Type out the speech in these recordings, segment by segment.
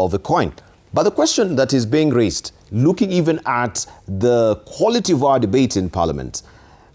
of a coin. But the question that is being raised, looking even at the quality of our debate in Parliament,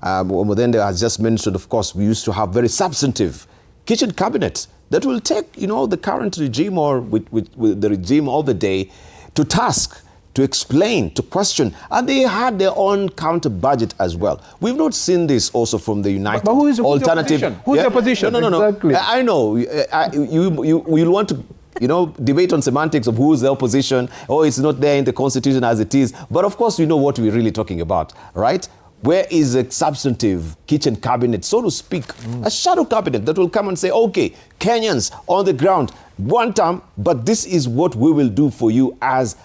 Omodende has just mentioned, of course, we used to have very substantive kitchen cabinets that will take, the current regime or with the regime of the day to task, to explain, to question, and they had their own counter budget as well. We've not seen this also from the United but who is Alternative. Who's the opposition? No. Exactly. I know you'll want to debate on semantics of who's the opposition. Oh, it's not there in the Constitution as it is. But of course, we know what we're really talking about, right? Where is a substantive kitchen cabinet, so to speak, a shadow cabinet that will come and say, okay, Kenyans on the ground, one term, but this is what we will do for you as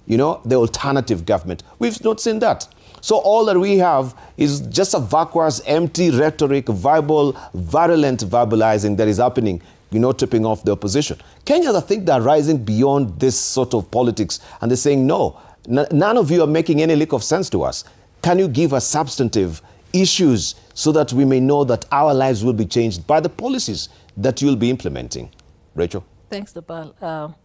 the alternative government. We've not seen that. So all that we have is just a vacuous, empty rhetoric, virulent verbalizing that is happening, tipping off the opposition. Kenyans, I think, they're rising beyond this sort of politics, and they're saying, no, none of you are making any lick of sense to us. Can you give us substantive issues so that we may know that our lives will be changed by the policies that you'll be implementing? Rachel? Thanks, Dopal.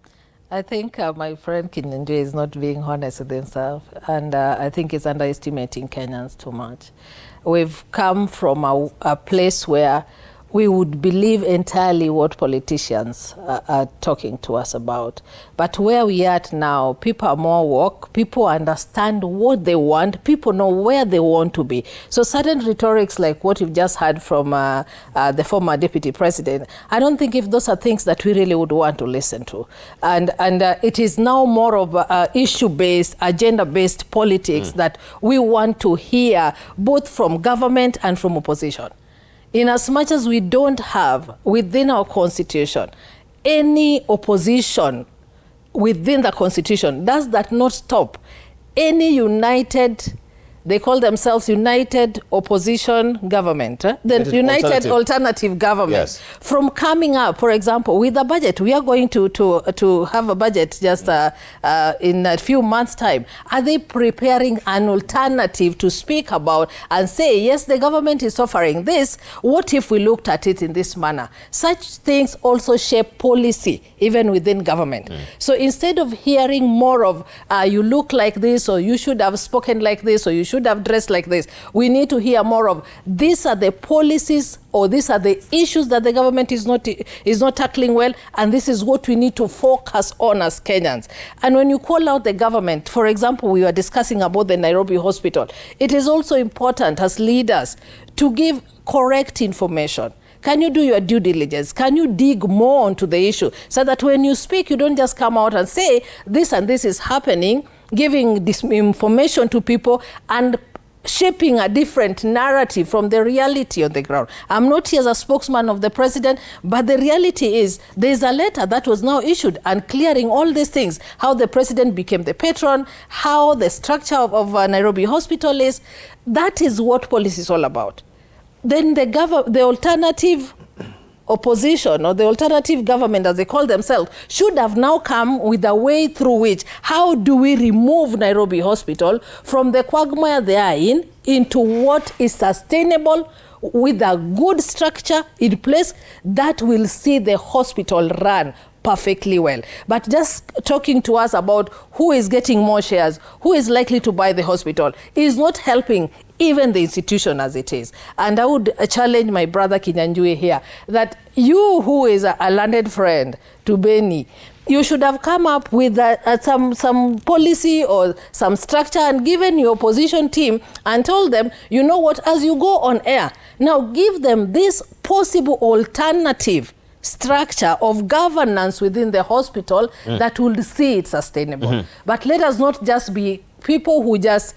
I think my friend Kinyanjui is not being honest with himself, and I think he's underestimating Kenyans too much. We've come from a place where we would believe entirely what politicians are talking to us about. But where we are at now, people are more woke, people understand what they want, people know where they want to be. So certain rhetorics like what you've just heard from the former deputy president, I don't think if those are things that we really would want to listen to. And it is now more of issue-based, agenda-based politics that we want to hear both from government and from opposition. In as much as we don't have within our constitution any opposition within the constitution, does that not stop any united, they call themselves united opposition government, the united alternative government, yes, from coming up, for example, with a budget. We are going to have a budget just in a few months' time. Are they preparing an alternative to speak about and say, yes, the government is offering this, what if we looked at it in this manner? Such things also shape policy, even within government. So instead of hearing more of, you look like this, or you should have spoken like this, or you should have dressed like this, we need to hear more of, these are the policies or these are the issues that the government is not tackling well, and this is what we need to focus on as Kenyans. And when you call out the government, for example, we were discussing about the Nairobi Hospital, it is also important as leaders to give correct information. Can you do your due diligence? Can you dig more onto the issue so that when you speak, you don't just come out and say this and this is happening, giving this information to people and shaping a different narrative from the reality on the ground. I'm not here as a spokesman of the president, but the reality is there's a letter that was now issued and clearing all these things, how the president became the patron, how the structure of Nairobi Hospital is. That is what policy is all about. Then the alternative opposition or the alternative government, as they call themselves, should have now come with a way through which, how do we remove Nairobi Hospital from the quagmire they are in into what is sustainable with a good structure in place that will see the hospital run perfectly well. But just talking to us about who is getting more shares, who is likely to buy the hospital, is not helping even the institution as it is. And I would challenge my brother Kinyanjui here, that you, who is a landed friend to Benny, you should have come up with some policy or some structure and given your opposition team and told them, you know what, as you go on air, now give them this possible alternative structure of governance within the hospital that will see it sustainable. But let us not just be people who just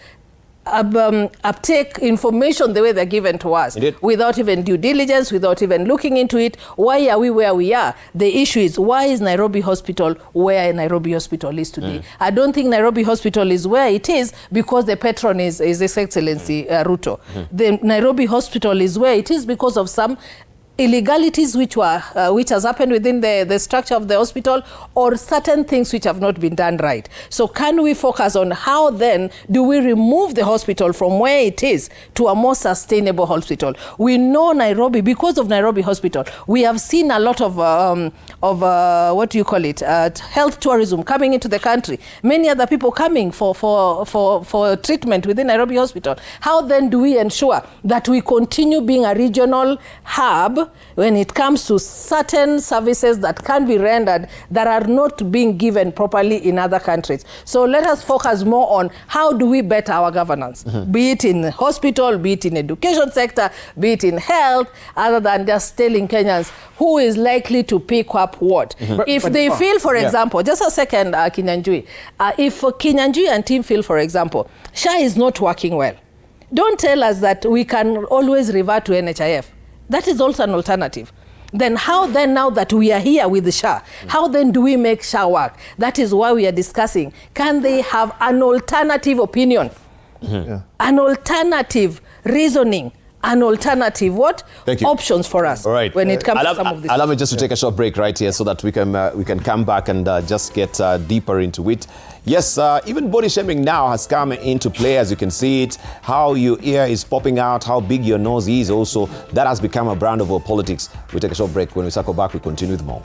uptake information the way they're given to us, without even due diligence, without even looking into it. Why are we where we are? The issue is, why is Nairobi Hospital where Nairobi Hospital is today? I don't think Nairobi Hospital is where it is because the patron is His Excellency Ruto. The Nairobi Hospital is where it is because of some illegalities which has happened within the structure of the hospital, or certain things which have not been done right. So can we focus on how then do we remove the hospital from where it is to a more sustainable hospital? We know Nairobi, because of Nairobi Hospital, we have seen a lot of what do you call it, health tourism coming into the country. Many other people coming for treatment within Nairobi Hospital. How then do we ensure that we continue being a regional hub when it comes to certain services that can be rendered that are not being given properly in other countries? So let us focus more on how do we better our governance, be it in hospital, be it in education sector, be it in health, other than just telling Kenyans who is likely to pick up what. If they feel, for example, just a second, Kinyanjui, if Kinyanjui and team feel, for example, SHA is not working well, don't tell us that we can always revert to NHIF. That is also an alternative. Then how then, now that we are here with the SHA, how then do we make SHA work? That is why we are discussing, can they have an alternative opinion, an alternative reasoning, an alternative options for us when it comes to some of this. Allow me just to take a short break right here so that we can come back and just get deeper into it. Yes, even body shaming now has come into play, as you can see it. How your ear is popping out, how big your nose is also. That has become a brand of our politics. We take a short break. When we circle back, we continue with more.